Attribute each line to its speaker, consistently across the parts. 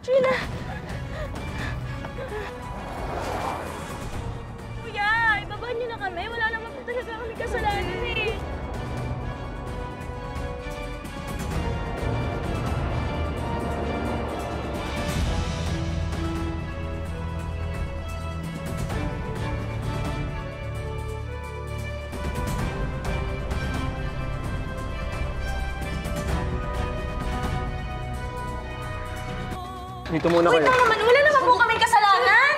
Speaker 1: Gina! Kuya, ibaba niyo na kami. Wala naman po talaga kami kasalanan eh.
Speaker 2: Dito muna kayo.
Speaker 1: Wait lang naman, wala naman po kaming kasalanan!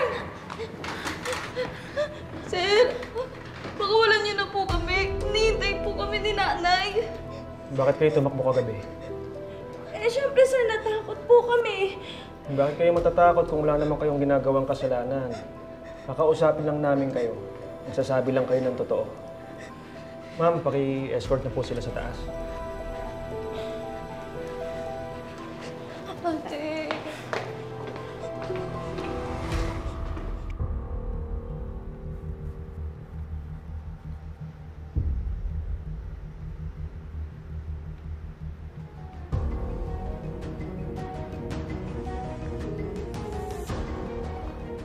Speaker 3: Sir, pakawalan niyo na po kami. Hinihintay po kami ni Nanay.
Speaker 2: Bakit kayo tumakbo kagabi?
Speaker 1: Eh, syempre sir, natakot po kami.
Speaker 2: Bakit kayo matatakot kung wala naman kayong ginagawang kasalanan? Kakausapin lang namin kayo. Nagsasabi lang kayo ng totoo. Ma'am, paki-escort na po sila sa taas.
Speaker 3: Ate.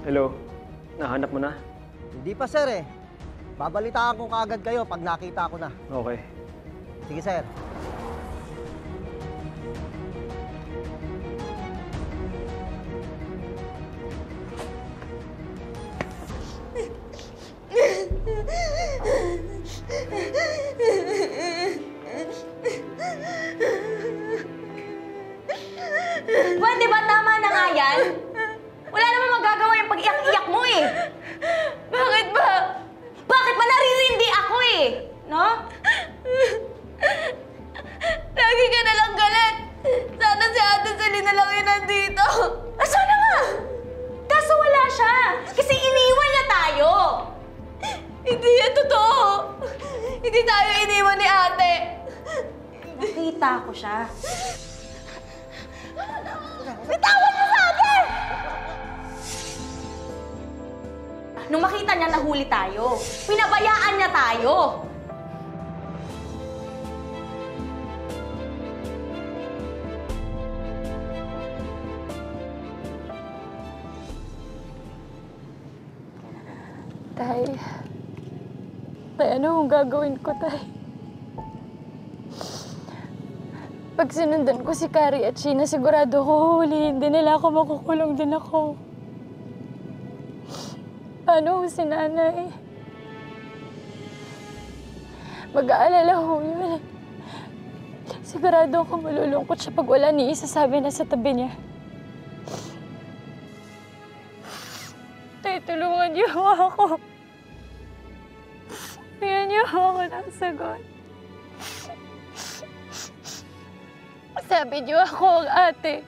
Speaker 2: Hello? Nahanap mo na?
Speaker 4: Hindi pa, sir eh. Babalitaan ko kaagad kayo pag nakita ko na.
Speaker 2: Okay.
Speaker 4: Sige, sir.
Speaker 1: Pwede ba tama na nga yan? Wala naman magagawa yung pag-iyak-iyak mo eh.
Speaker 3: Bakit ba?
Speaker 1: Bakit ba naririndi ako eh? No?
Speaker 3: Lagi ka na lang galit. Sana si Ate Celine na lang yun nandito.
Speaker 1: Ah, sana nga! Kaso wala siya. Kasi iniwan niya tayo.
Speaker 3: Hindi yan totoo. Hindi tayo iniwan ni Ate.
Speaker 1: Nakita ko siya. Bitawan mo sa akin! Nung makita niya nahuli tayo, pinabayaan niya tayo.
Speaker 5: Tay, ano kung gagawin ko, Tay? Pag sinundan ko si Carrie at Sheena, sigurado ko hulihin din nila ako, makukulong din ako. Paano si Nanay? Mag-aalala ko yun. Sigurado ako malulungkot siya pag wala ni isasabi na sa tabi niya. Tay, tulungan niyo ako. Bigyan niyo ako ng sagot. Sabi niyo ako ang ate.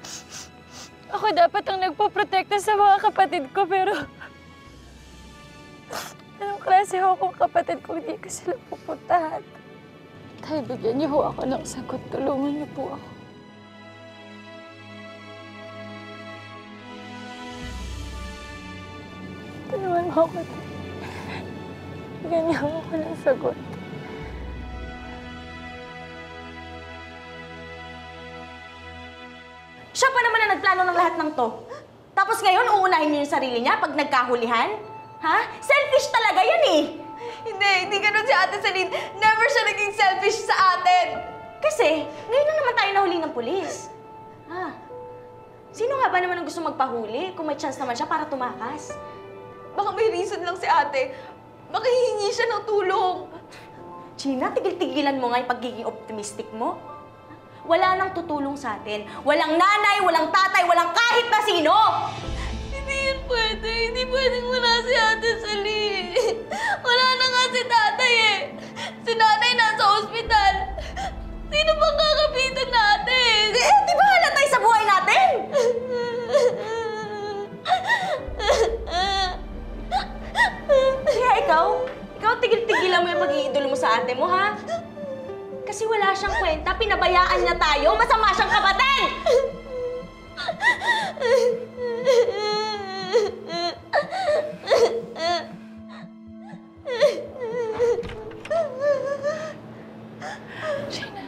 Speaker 5: Ako dapat ang nagpoprotekta sa mga kapatid ko, pero anong klase ho akong kapatid kung di ko sila pupuntahan? Tay, bigyan niyo ho ako ng sagot. Tulungan niyo po ako. Tulungan mo ako. Bigyan niyo ako ng sagot.
Speaker 1: Siya pa naman ang nagplano ng lahat ng to. Tapos ngayon, uunahin niyo yung sarili niya pag nagkahulihan? Ha? Selfish talaga yun eh!
Speaker 3: Hindi ganun si Ate Celine. Never siya naging selfish sa atin.
Speaker 1: Kasi, ngayon na naman tayo nahuli ng pulis. Ha? Sino nga ba naman ang gusto magpahuli kung may chance naman siya para tumakas?
Speaker 3: Baka may reason lang si Ate. Baka hihingi siya ng tulong.
Speaker 1: Gina, tigil-tigilan mo nga yung pagiging optimistic mo. Wala nang tutulong sa atin. Walang nanay, walang tatay, walang kahit na sino!
Speaker 3: Hindi yun pwede. Hindi pwedeng wala si Ate Celine. Wala na nga si tatay eh. Si nanay nasa ospital. Sino bang kakapitan natin?
Speaker 1: Eh, di ba halatay sa buhay natin? Kaya ikaw tigil-tigilan mo yung pag-iidolo mo sa ate mo, ha? Kasi wala siyang kwenta, pinabayaan niya tayo, masama siyang kapatid!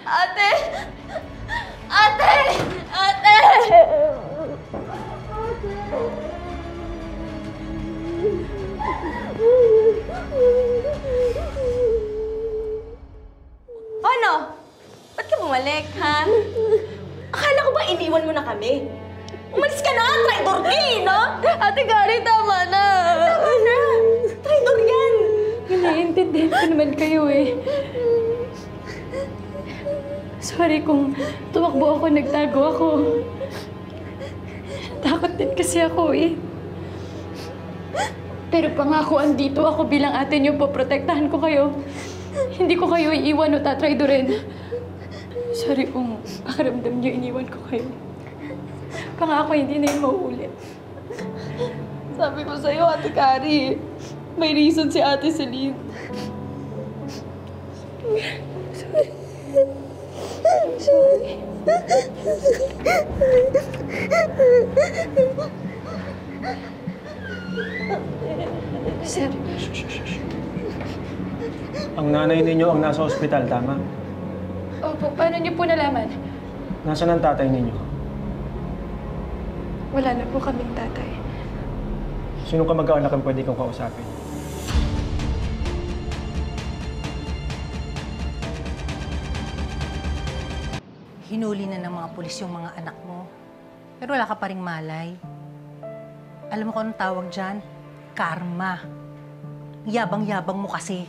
Speaker 3: Ate! Ate! Ate!
Speaker 1: ate. Umalis ka na! Traidor ka eh, no?
Speaker 3: Ate Kari, tama na!
Speaker 1: Tama na! Traidor yan!
Speaker 5: Naiintindihan ko naman kayo eh. Sorry kung tumakbo ako, nagtago ako. Takot din kasi ako eh. Pero pangako, andito ako bilang ate niyo, poprotektahan ko kayo. Hindi ko kayo iiwan o tatraidorin. Sorry kung pakiramdam niyo iniwan ko kayo. Pangako, hindi na yun mauulit.
Speaker 3: Sabi ko sa'yo, Ate Kari, may reason si Ate Celine.
Speaker 5: Sorry. Sir,
Speaker 2: Ang nanay ninyo ang nasa ospital, tama?
Speaker 5: opo, paano niyo po nalaman?
Speaker 2: Nasaan ang tatay ninyo?
Speaker 5: Wala na po kaming tatay.
Speaker 2: Sino ka mag-anak ang pwede kong kausapin?
Speaker 6: Hinuli na ng mga pulis yung mga anak mo. Pero wala ka pa ring malay. Alam mo kung anong tawag dyan? Karma. Yabang-yabang mo kasi.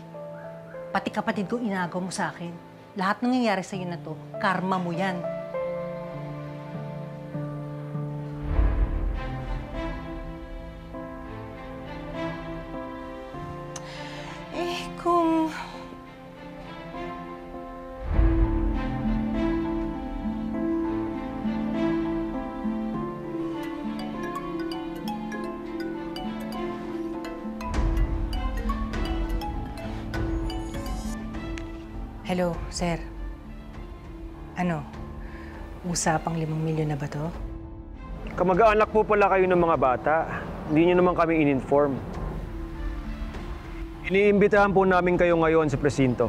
Speaker 6: Pati kapatid ko inagaw mo sa akin. Lahat ng nangyayari sa'yo na to, karma mo yan. Kung... Hello, sir. Ano? Usapang 5 milyon na ba to?
Speaker 2: Kamag-anak po pala kayo ng mga bata. Hindi nyo naman kami in-inform. Iniimbitahan po namin kayo ngayon sa presinto.